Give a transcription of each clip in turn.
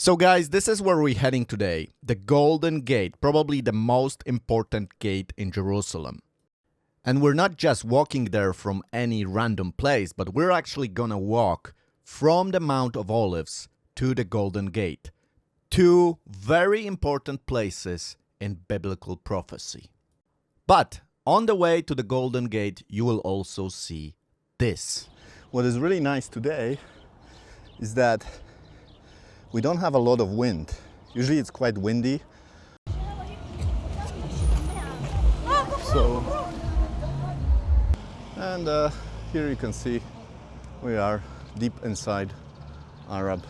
So guys, this is where we're heading today, the Golden Gate, probably the most important gate in Jerusalem. And we're not just walking there from any random place, but we're actually gonna walk from the Mount of Olives to the Golden Gate. Two very important places in biblical prophecy. But on the way to the Golden Gate, you will also see this. What is really nice today is that we don't have a lot of wind. Usually it's quite windy. And here you can see we are deep inside Arab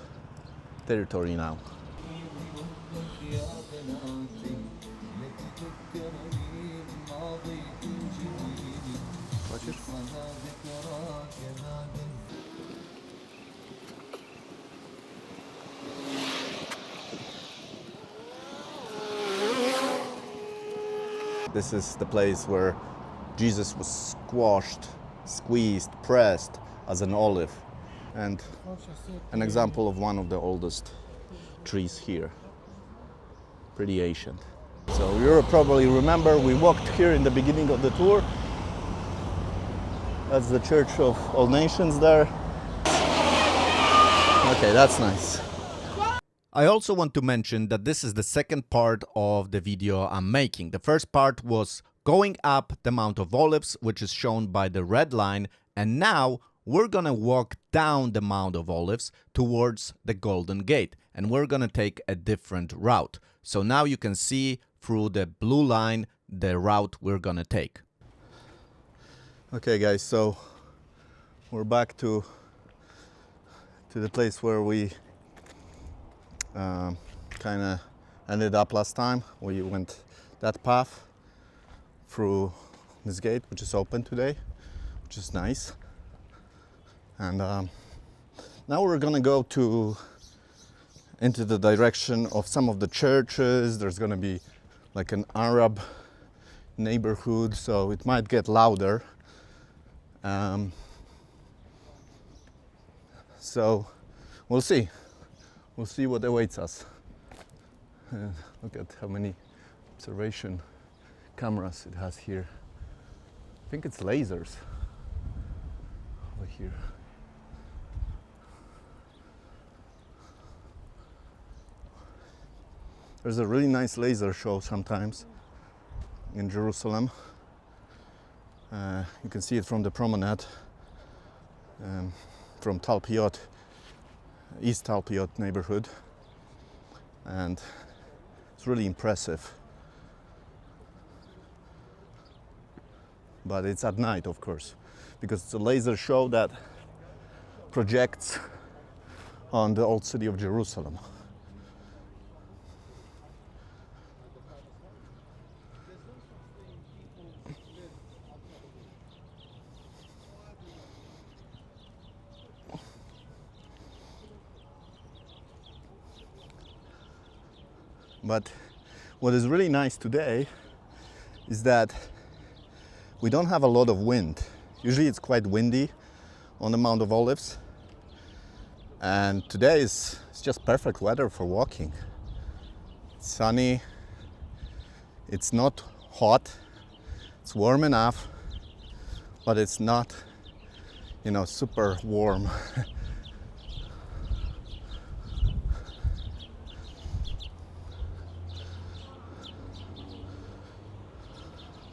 territory now. Watch it. This is the place where Jesus was squashed, squeezed, pressed as an olive, and an example of one of the oldest trees here. Pretty ancient. So you probably remember we walked here in the beginning of the tour. That's the Church of All Nations there. Okay, that's nice. I also want to mention that this is the second part of the video I'm making. The first part was going up the Mount of Olives, which is shown by the red line, and now we're gonna walk down the Mount of Olives towards the Golden Gate, and we're gonna take a different route. So now you can see through the blue line the route we're gonna take. Okay guys, so we're back to the place where we kind of ended up last time. We went that path through this gate, which is open today, which is nice. And now we're gonna go into the direction of some of the churches. There's gonna be like an Arab neighborhood, so it might get louder. So we'll see. We'll see what awaits us. Look at how many observation cameras it has here. I think it's lasers over here. There's a really nice laser show sometimes in Jerusalem. You can see it from the promenade, from Talpiot, East Talpiot neighborhood, and it's really impressive. But it's at night, of course, because it's a laser show that projects on the old city of Jerusalem. But what is really nice today is that we don't have a lot of wind. Usually it's quite windy on the Mount of Olives. And today it's just perfect weather for walking. It's sunny, it's not hot, it's warm enough, but it's not, super warm.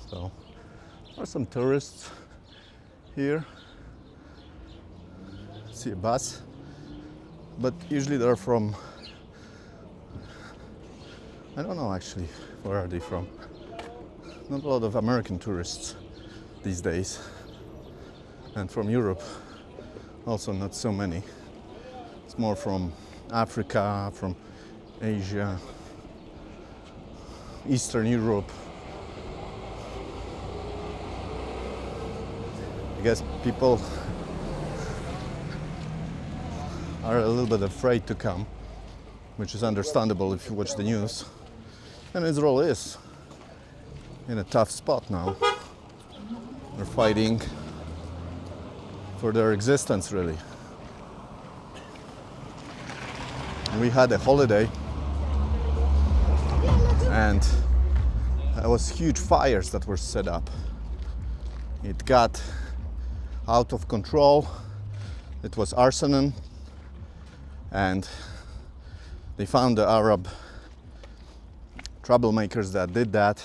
So there are some tourists here. See a bus, but usually they're from, I don't know actually, where are they from? Not a lot of American tourists these days, and from Europe also not so many. It's more from Africa, from Asia, Eastern Europe. I guess people are a little bit afraid to come, which is understandable if you watch the news. And Israel is in a tough spot now. They're fighting for their existence, really. We had a holiday, and there was huge fires that were set up. It got out of control. It was arson, and they found the Arab troublemakers that did that,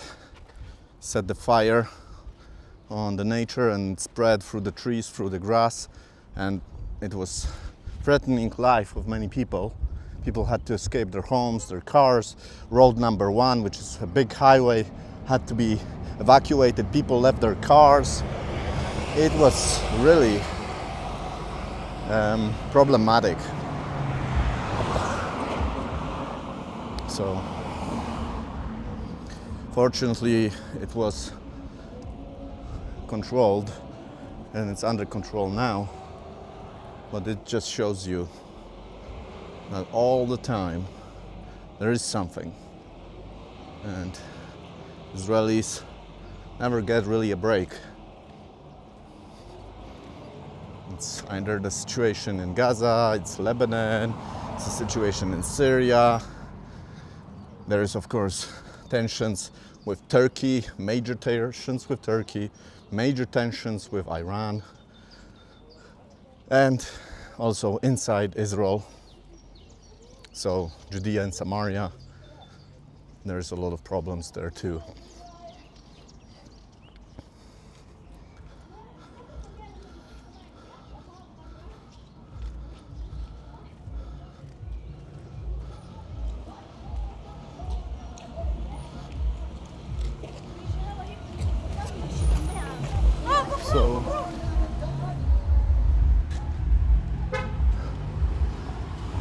set the fire on the nature and spread through the trees, through the grass, and it was threatening life of many people. People had to escape their homes, their cars. Road number 1, which is a big highway, had to be evacuated. People left their cars. It was really problematic. So fortunately it was controlled, and it's under control now, but it just shows you that all the time there is something, and Israelis never get really a break. It's either the situation in Gaza, it's Lebanon, it's the situation in Syria. There is, of course, tensions with Turkey, major tensions with Turkey, major tensions with Iran, and also inside Israel. So Judea and Samaria, there's a lot of problems there too.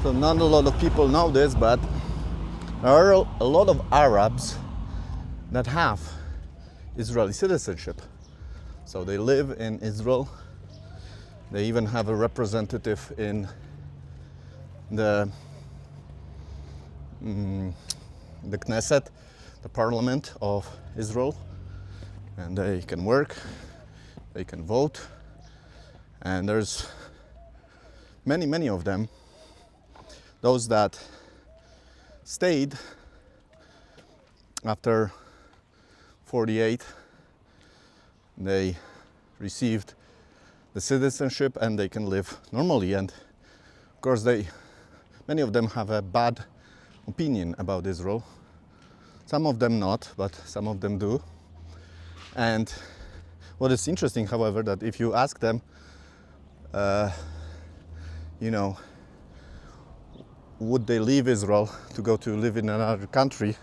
So not a lot of people know this, but there are a lot of Arabs that have Israeli citizenship. So they live in Israel. They even have a representative in the Knesset, the parliament of Israel, and they can work, they can vote, and there's many of them. Those that stayed after 48, they received the citizenship and they can live normally. And of course, many of them have a bad opinion about Israel. Some of them not, but some of them do. And what is interesting, however, that if you ask them, would they leave Israel to go to live in another country,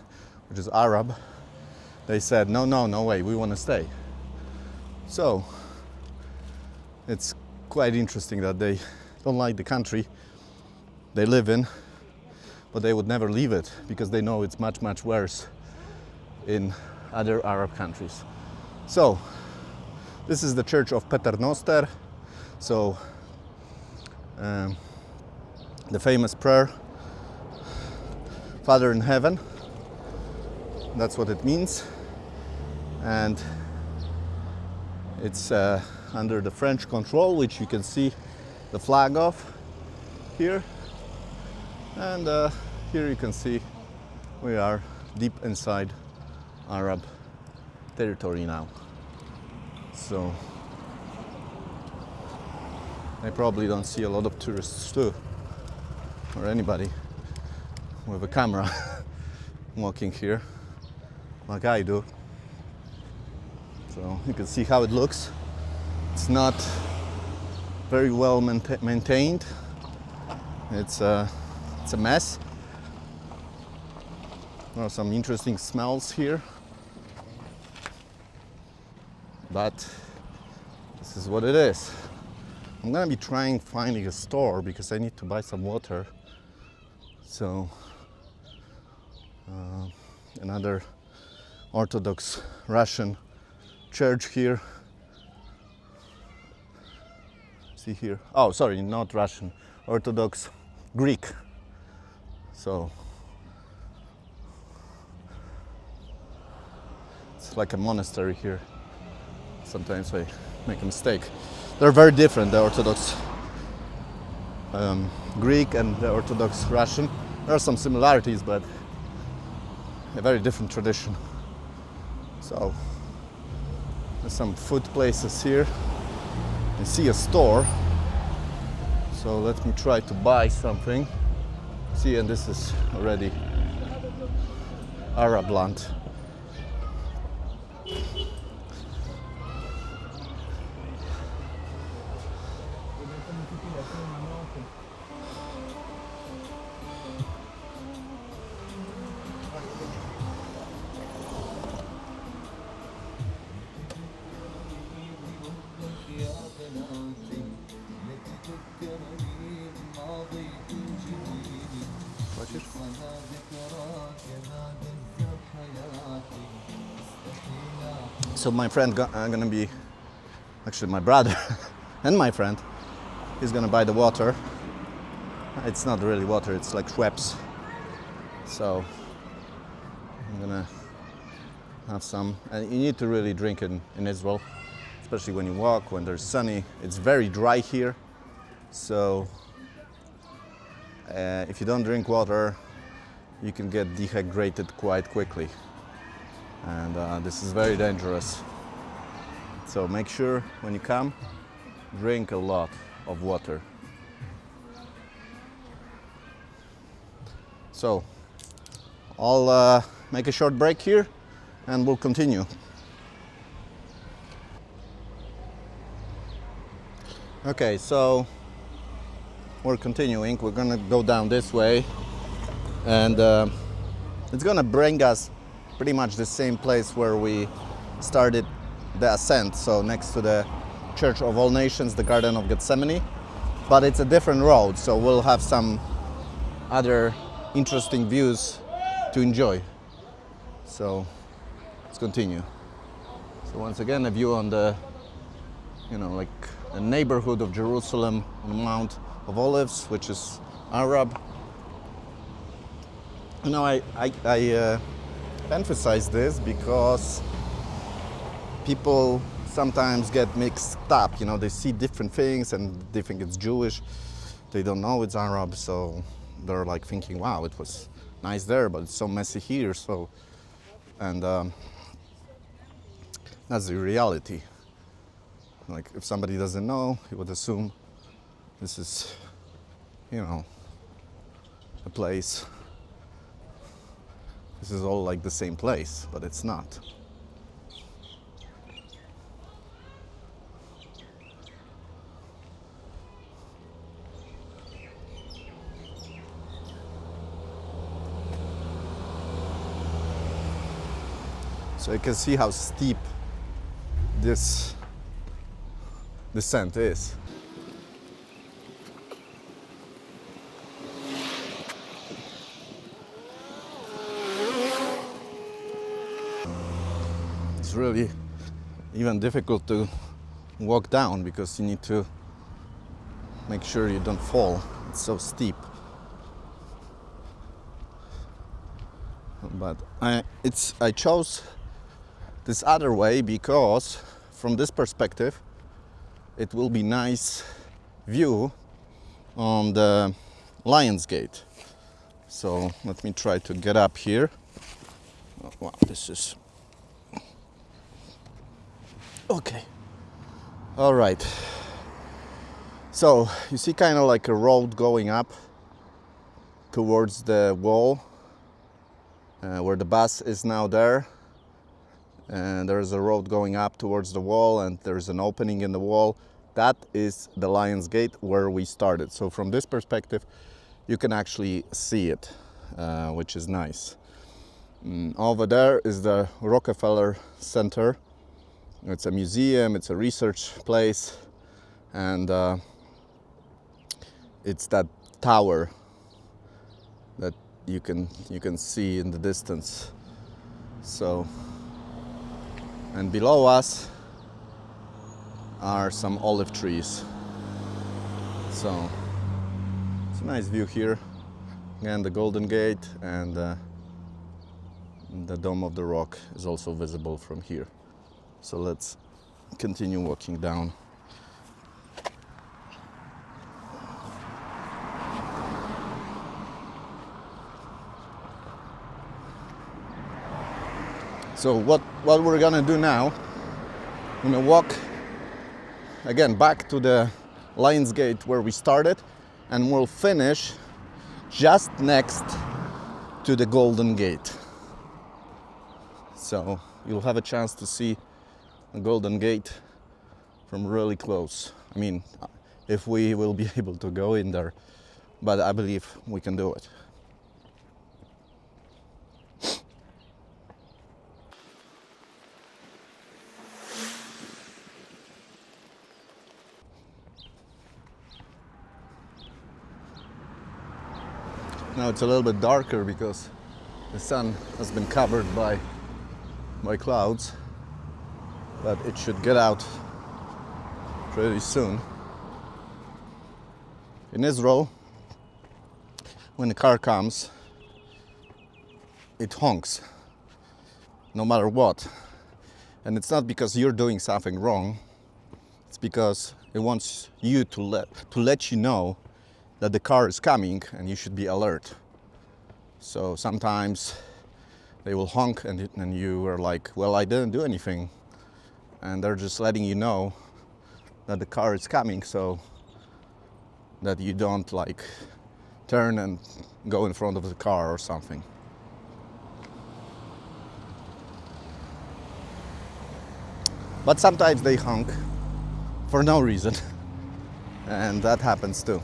which is Arab, they said, no way, we want to stay. So it's quite interesting that they don't like the country they live in, but they would never leave it because they know it's much worse in other Arab countries. So this is the church of Paternoster. So the famous prayer, Father in heaven, that's what it means. And it's under the French control, which you can see the flag of here. And here you can see we are deep inside Arab territory now. So I probably don't see a lot of tourists too, or anybody with a camera walking here like I do. So you can see how it looks. It's not very well maintained. It's a mess. There are some interesting smells here, but this is what it is. I'm gonna be finding a store because I need to buy some water. So another Orthodox Russian church here. See here. Oh, sorry, not Russian. Orthodox Greek. So it's like a monastery here. Sometimes I make a mistake. They're very different, the Orthodox Greek and the Orthodox Russian. There are some similarities, but a very different tradition. So there's some food places here. I see a store, so let me try to buy something. See, and this is already Arab land. So my friend gonna be, actually my brother and my friend, he's gonna buy the water. It's not really water, it's like Schweppes. So I'm gonna have some, and you need to really drink in Israel, especially when you walk, when there's sunny. It's very dry here, so if you don't drink water, you can get dehydrated quite quickly, and this is very dangerous. So make sure when you come, drink a lot of water. So I'll make a short break here and we'll continue. Okay, so we're continuing. We're gonna go down this way, and it's gonna bring us pretty much the same place where we started the ascent, so next to the Church of All Nations, the Garden of Gethsemane, but it's a different road, so we'll have some other interesting views to enjoy. So let's continue. So once again, a view on the, like a neighborhood of Jerusalem on the Mount of Olives, which is Arab. I emphasize this because people sometimes get mixed up. They see different things and they think it's Jewish. They don't know it's Arab, so they're like thinking, wow, it was nice there, but it's so messy here. So, and that's the reality. Like, if somebody doesn't know, he would assume this is, a place. This is all like the same place, but it's not. So you can see how steep this descent is. It's really even difficult to walk down because you need to make sure you don't fall. It's so steep. But I chose this other way because from this perspective it will be nice view on the Lion's Gate. So let me try to get up here. Oh, wow, this is okay. All right. So you see kind of like a road going up towards the wall where the bus is now there. And there's a road going up towards the wall, and there's an opening in the wall. That is the Lion's Gate where we started. So from this perspective, you can actually see it, which is nice. Over there is the Rockefeller Center. It's a museum, it's a research place, and it's that tower that you can see in the distance. So. And below us are some olive trees. So it's a nice view here. Again, the Golden Gate and the Dome of the Rock is also visible from here. So let's continue walking down. So what we're gonna do now, I'm gonna walk again back to the Lions Gate where we started, and we'll finish just next to the Golden Gate. So you'll have a chance to see the Golden Gate from really close. I mean, if we will be able to go in there, but I believe we can do it. Now it's a little bit darker because the sun has been covered by clouds, but it should get out pretty soon. In Israel, when the car comes, it honks no matter what. And it's not because you're doing something wrong, it's because it wants you to let you know that the car is coming and you should be alert. So sometimes they will honk and you are like, well, I didn't do anything. And they're just letting you know that the car is coming so that you don't like turn and go in front of the car or something. But sometimes they honk for no reason, and that happens too.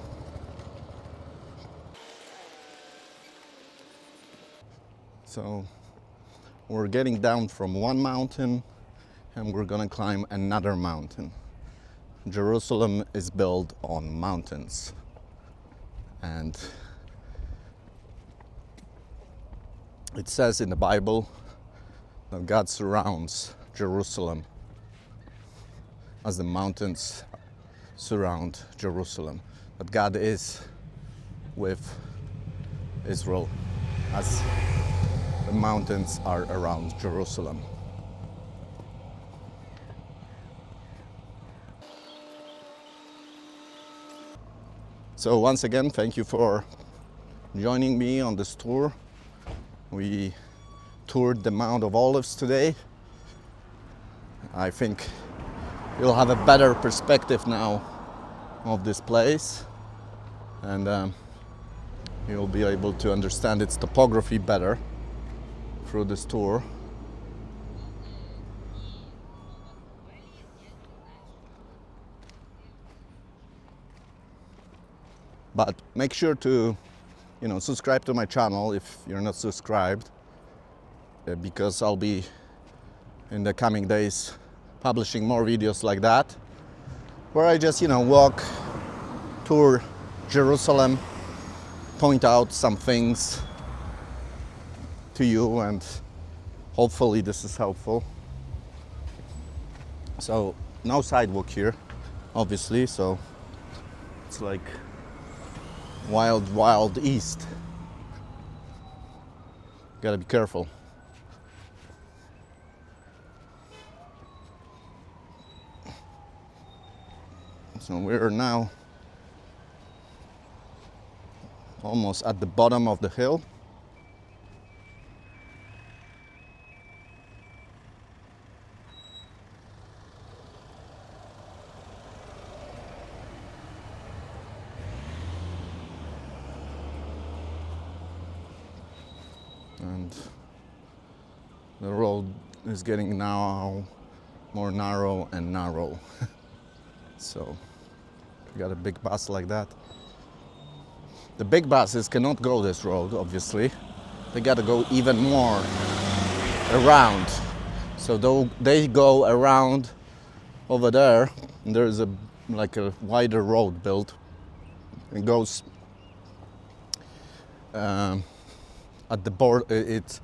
So we're getting down from one mountain and we're gonna climb another mountain. Jerusalem is built on mountains, and it says in the Bible that God surrounds Jerusalem as the mountains surround Jerusalem. That God is with Israel as the mountains are around Jerusalem. So once again, thank you for joining me on this tour. We toured the Mount of Olives today. I think you'll have a better perspective now of this place, and you'll be able to understand its topography better through this tour. But make sure to, subscribe to my channel if you're not subscribed, because I'll be in the coming days publishing more videos like that, where I just, walk, tour Jerusalem, point out some things to you, and hopefully this is helpful. So no sidewalk here, obviously, so it's like wild east. Gotta be careful. So we're now almost at the bottom of the hill. And the road is getting now more narrow and narrow. So we got a big bus like that. The big buses cannot go this road, obviously. They got to go even more around. So they go around over there, and there's a wider road built. It goes at the border. It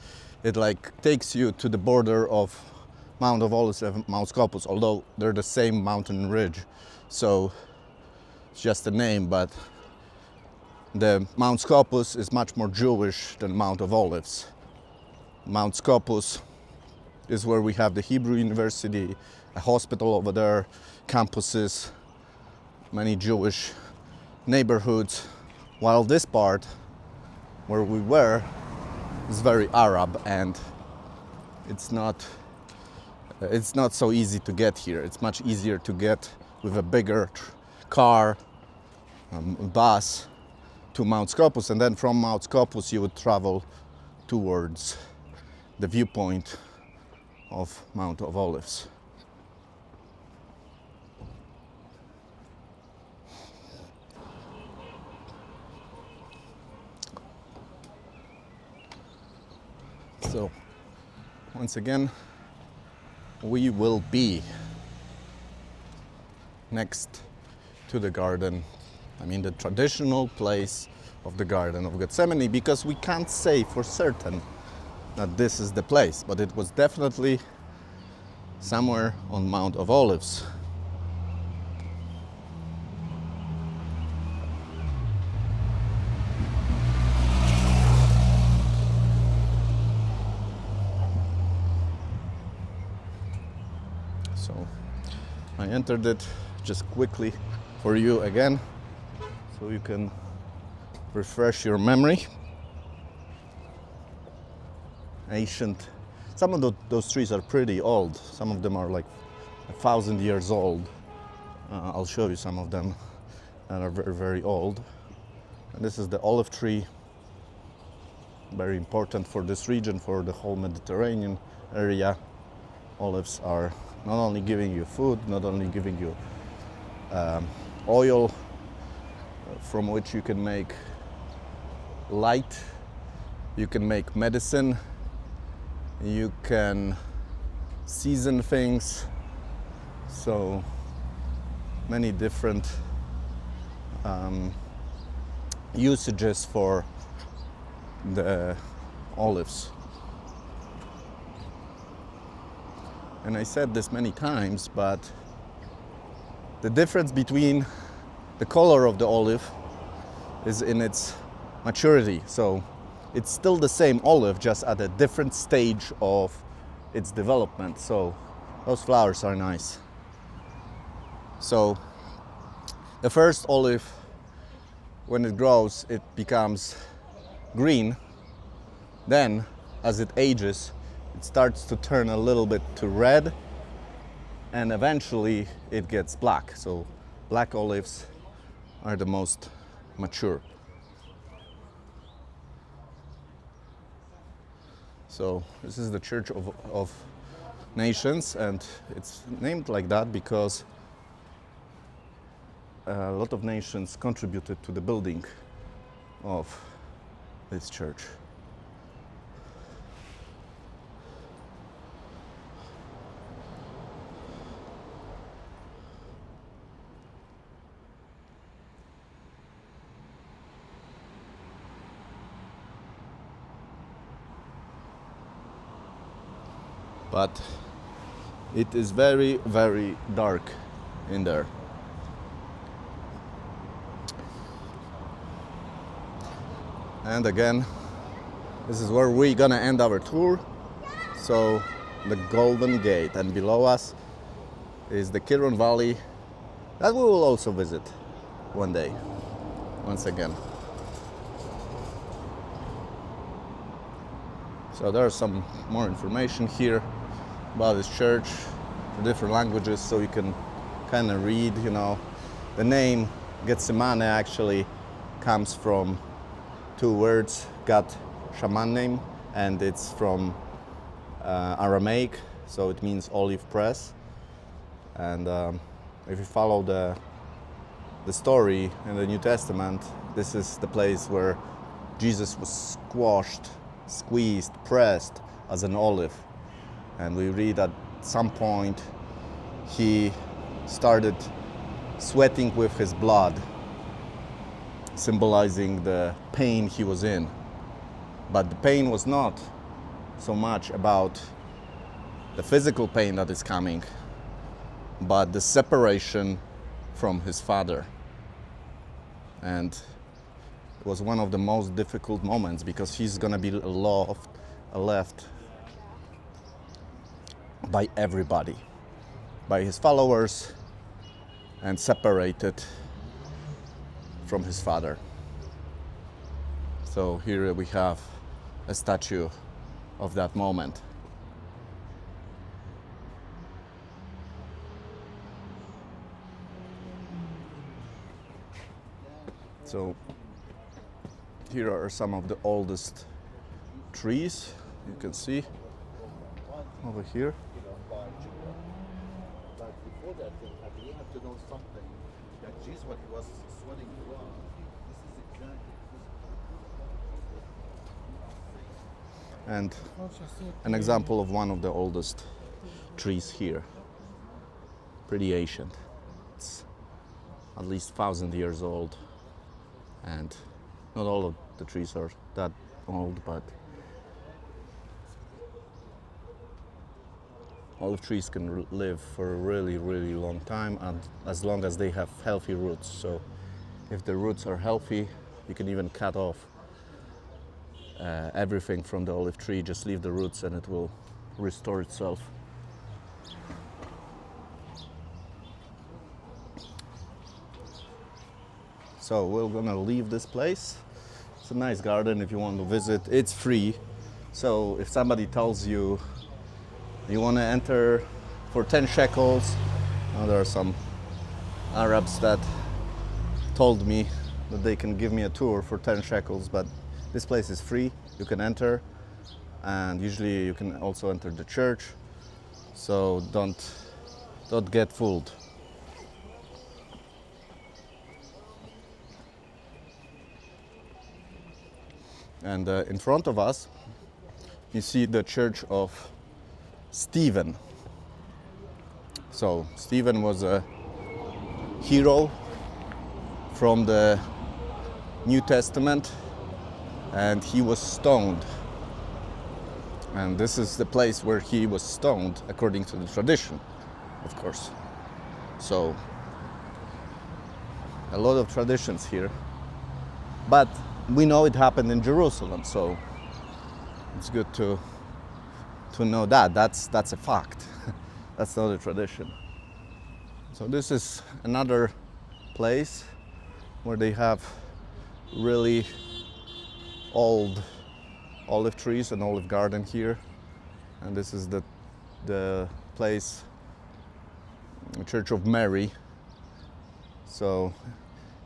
takes you to the border of Mount of Olives and Mount Scopus, although they're the same mountain ridge. So it's just a name, but the Mount Scopus is much more Jewish than Mount of Olives. Mount Scopus is where we have the Hebrew University, a hospital over there, campuses, many Jewish neighborhoods, while this part where we were is very Arab, and it's not so easy to get here. It's much easier to get with a bigger car, bus to Mount Scopus, and then from Mount Scopus you would travel towards the viewpoint of Mount of Olives. So once again, we will be next to the garden, I mean the traditional place of the Garden of Gethsemane, because we can't say for certain that this is the place, but it was definitely somewhere on Mount of Olives. So I entered it just quickly for you again, so you can refresh your memory. Ancient. Some of those trees are pretty old. Some of them are like 1,000 years old. I'll show you some of them that are very, very old. And this is the olive tree, very important for this region, for the whole Mediterranean area. Olives are not only giving you food, not only giving you oil from which you can make light, you can make medicine, you can season things, so many different usages for the olives. And I said this many times, but the difference between the color of the olive is in its maturity. So it's still the same olive, just at a different stage of its development. So those flowers are nice. So the first olive, when it grows, it becomes green. Then, as it ages, it starts to turn a little bit to red, and eventually it gets black. So black olives are the most mature. So this is the Church of Nations, and it's named like that because a lot of nations contributed to the building of this church. But it is very, very dark in there. And again, this is where we're gonna end our tour. So the Golden Gate, and below us is the Kidron Valley that we will also visit one day, once again. So there's some more information here about this church in different languages, so you can kind of read, you know. The name Gethsemane actually comes from two words, Gad Shamanim, and it's from Aramaic, so it means olive press. And if you follow the story in the New Testament, this is the place where Jesus was squashed, squeezed, pressed as an olive. And we read at some point he started sweating with his blood, symbolizing the pain he was in. But the pain was not so much about the physical pain that is coming, but the separation from his Father. And it was one of the most difficult moments, because he's going to be left by everybody, by his followers, and separated from his Father. So here we have a statue of that moment. So here are some of the oldest trees you can see over here. But before that, you have to know something. That Jesus, what he was sweating from, this is exactly. And an example of one of the oldest trees here. Pretty ancient. It's at least 1,000 years old. And not all of the trees are that old, but olive trees can live for a really, really long time, and as long as they have healthy roots. So if the roots are healthy, you can even cut off everything from the olive tree, just leave the roots and it will restore itself. So we're gonna leave this place. It's a nice garden if you want to visit. It's free. So if somebody tells you you want to enter for 10 shekels, there are some Arabs that told me that they can give me a tour for 10 shekels, but this place is free. You can enter, and usually you can also enter the church. So don't get fooled. And in front of us, you see the church of Stephen. So Stephen was a hero from the New Testament, and he was stoned. And this is the place where he was stoned, according to the tradition, of course. So a lot of traditions here. But we know it happened in Jerusalem, so it's good to know that. That's a fact. That's not a tradition. So this is another place where they have really old olive trees and olive garden here. And this is the place, the Church of Mary. So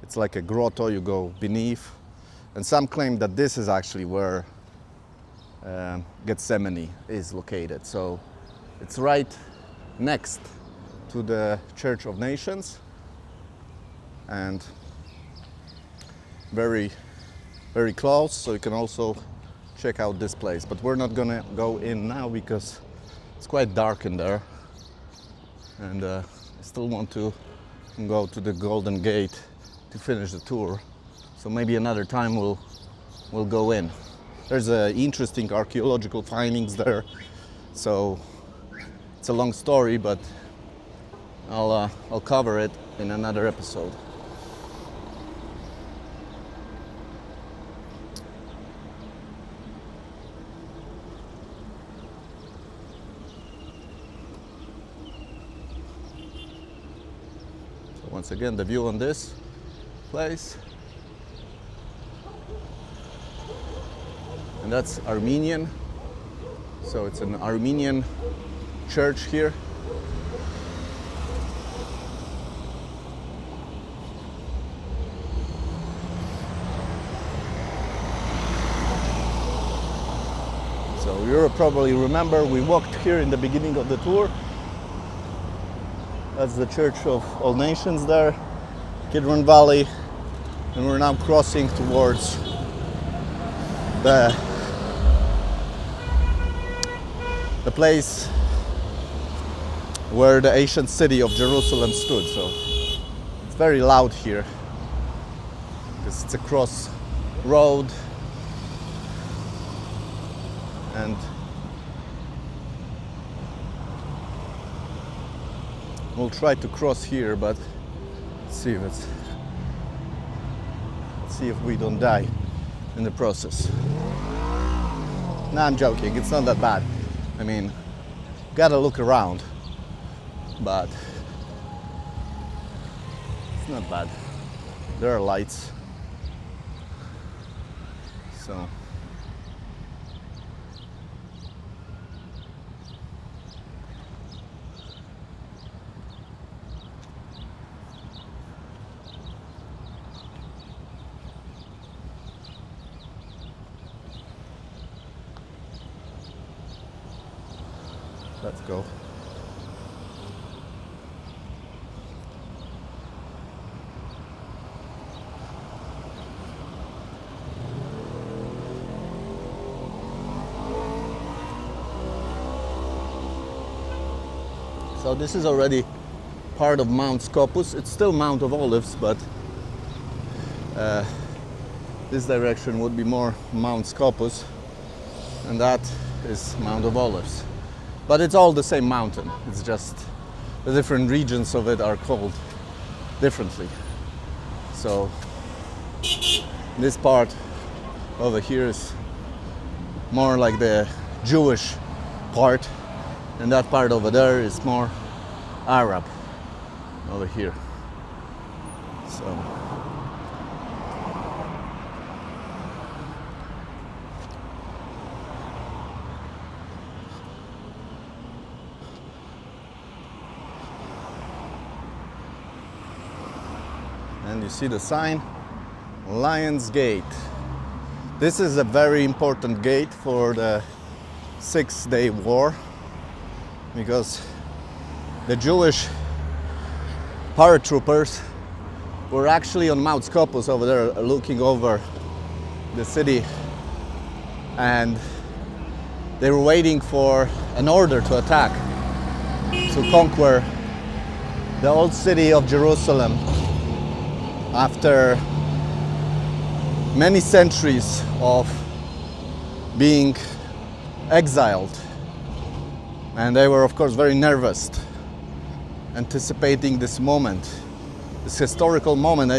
it's like a grotto, you go beneath. And some claim that this is actually where Gethsemane is located. So it's right next to the Church of Nations, and very, very close. So you can also check out this place. But we're not gonna go in now because it's quite dark in there. And I still want to go to the Golden Gate to finish the tour. So maybe another time we'll go in. There's interesting archaeological findings there. So it's a long story, but I'll cover it in another episode. So once again, the view on this place. And that's Armenian. So it's an Armenian church here. So you probably remember we walked here in the beginning of the tour. That's the Church of All Nations there, Kidron Valley, and we're now crossing towards the place where the ancient city of Jerusalem stood. So it's very loud here because it's a cross road, and we'll try to cross here, but let's see if we don't die in the process. No, I'm joking, it's not that bad. I mean, gotta look around, but it's not bad. There are lights, so Let's go. So this is already part of Mount Scopus. It's still Mount of Olives, but this direction would be more Mount Scopus, and that is Mount of Olives. But it's all the same mountain. It's just the different regions of it are called differently. So this part over here is more like the Jewish part, and that part over there is more Arab over here. So and you see the sign, Lion's Gate. This is a very important gate for the Six-Day War, because the Jewish paratroopers were actually on Mount Scopus over there looking over the city, and they were waiting for an order to attack, to conquer the old city of Jerusalem after many centuries of being exiled. And they were, of course, very nervous, anticipating this moment, this historical moment.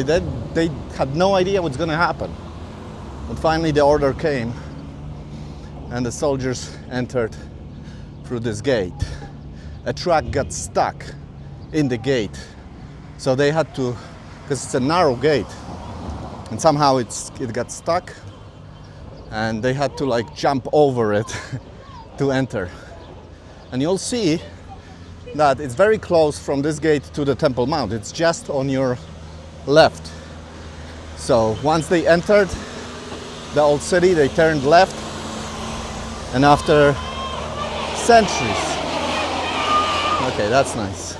They had no idea what's going to happen. But finally the order came, and the soldiers entered through this gate. A truck got stuck in the gate, so they had to, because it's a narrow gate, and somehow it got stuck, and they had to like jump over it to enter. And you'll see that it's very close from this gate to the Temple Mount. It's just on your left. So once they entered the old city, they turned left, and after centuries, okay, that's nice.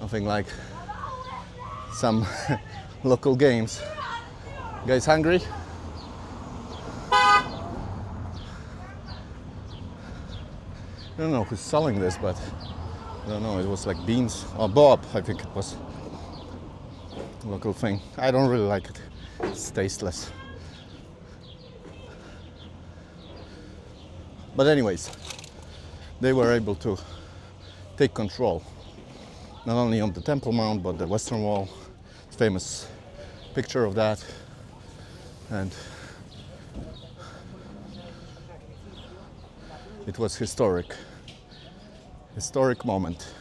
Nothing like some local games. You guys hungry? I don't know who's selling this, but I don't know, it was like beans or Bob, I think it was. Local thing. I don't really like it. It's tasteless. But anyways, they were able to take control, not only on the Temple Mount, but the Western Wall. Famous picture of that. And it was historic moment.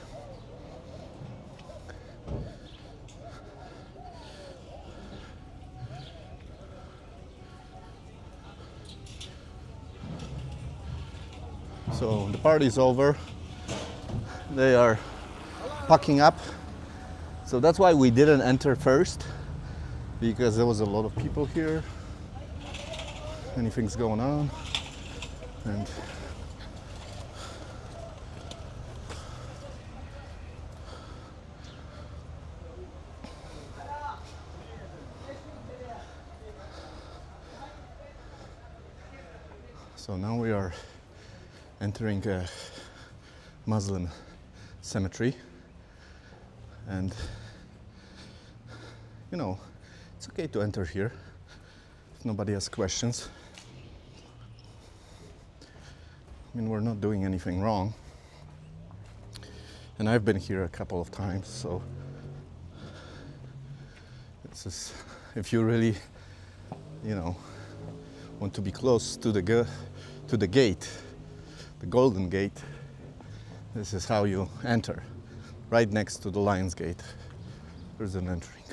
So the party's over. They are packing up. So that's why we didn't enter first, because there was a lot of people here. Anything's going on. And so now we are entering a Muslim cemetery, and you know, it's okay to enter here if nobody has questions. I mean, we're not doing anything wrong, and I've been here a couple of times, so it's just, if you really, you know, want to be close to the gate, the Golden Gate, this is how you enter. Right next to the Lion's Gate, there's an entering.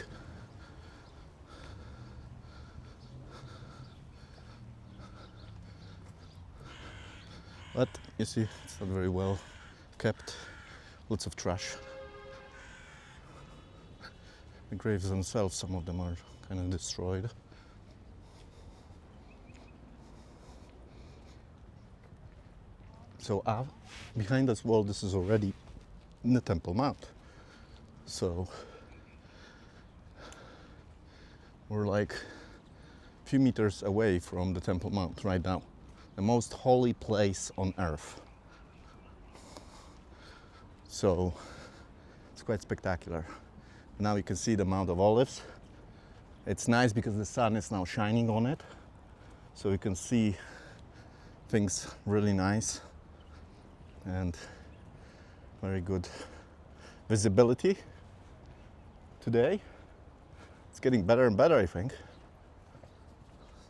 But you see, it's not very well kept. Lots of trash. The graves themselves, some of them are kind of destroyed. So behind this wall, this is already in the Temple Mount. So we're like a few meters away from the Temple Mount right now, the most holy place on earth. So it's quite spectacular. Now you can see the Mount of Olives. It's nice because the sun is now shining on it, so you can see things really nice and very good visibility today. It's getting better and better, I think.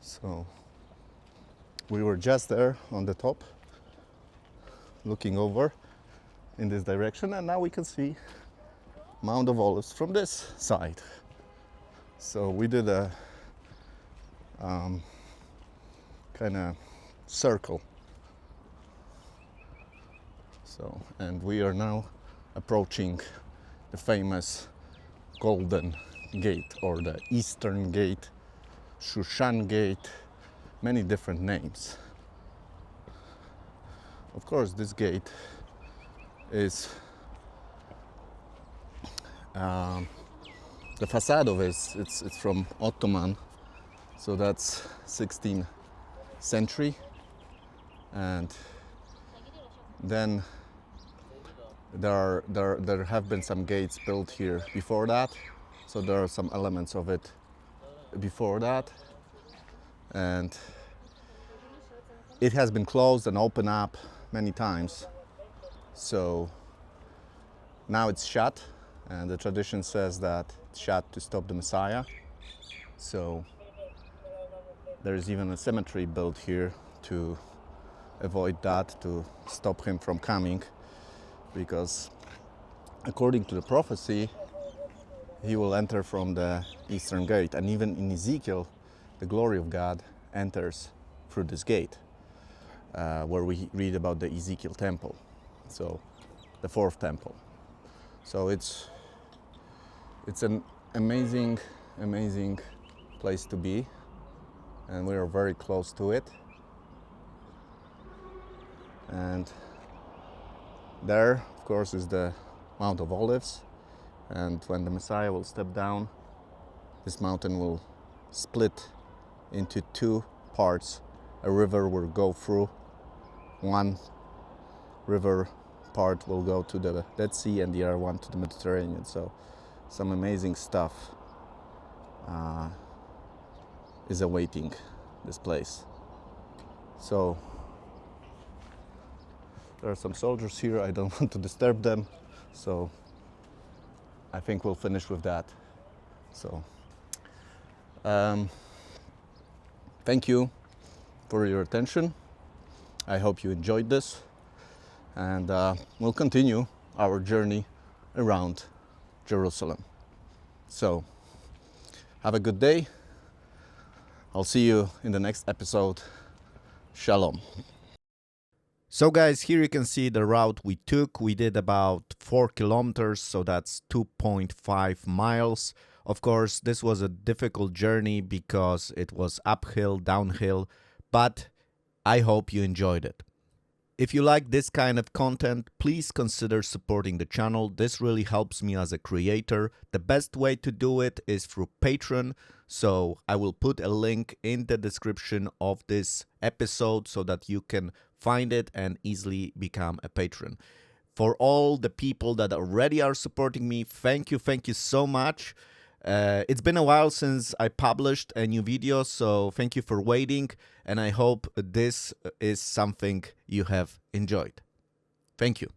So we were just there on the top looking over in this direction, and now we can see Mount of Olives from this side. So we did a kind of circle. So, and we are now approaching the famous Golden Gate, or the Eastern Gate, Shushan Gate, many different names. Of course, this gate is the facade of it, it's from Ottoman, so that's 16th century, and then there have been some gates built here before that, so there are some elements of it before that, and it has been closed and opened up many times, so now it's shut, and the tradition says that it's shut to stop the Messiah. So there's even a cemetery built here to avoid that, to stop him from coming, because according to the prophecy, he will enter from the Eastern Gate, and even in Ezekiel, the glory of God enters through this gate, where we read about the Ezekiel temple, so the fourth temple. So it's an amazing place to be, and we are very close to it. And there, of course, is the Mount of Olives, and when the Messiah will step down, this mountain will split into two parts. A river will go through. One river part will go to the Dead Sea, and the other one to the Mediterranean. So some amazing stuff is awaiting this place. So there are some soldiers here. I don't want to disturb them, so I think we'll finish with that. So thank you for your attention. I hope you enjoyed this, and we'll continue our journey around Jerusalem. So have a good day. I'll see you in the next episode. Shalom. So guys, here you can see the route we took. We did about 4 kilometers, so that's 2.5 miles. Of course, this was a difficult journey because it was uphill, downhill, but I hope you enjoyed it. If you like this kind of content, please consider supporting the channel. This really helps me as a creator. The best way to do it is through Patreon. So I will put a link in the description of this episode so that you can find it and easily become a patron. For all the people that already are supporting me, thank you so much. It's been a while since I published a new video, so thank you for waiting, and I hope this is something you have enjoyed. Thank you.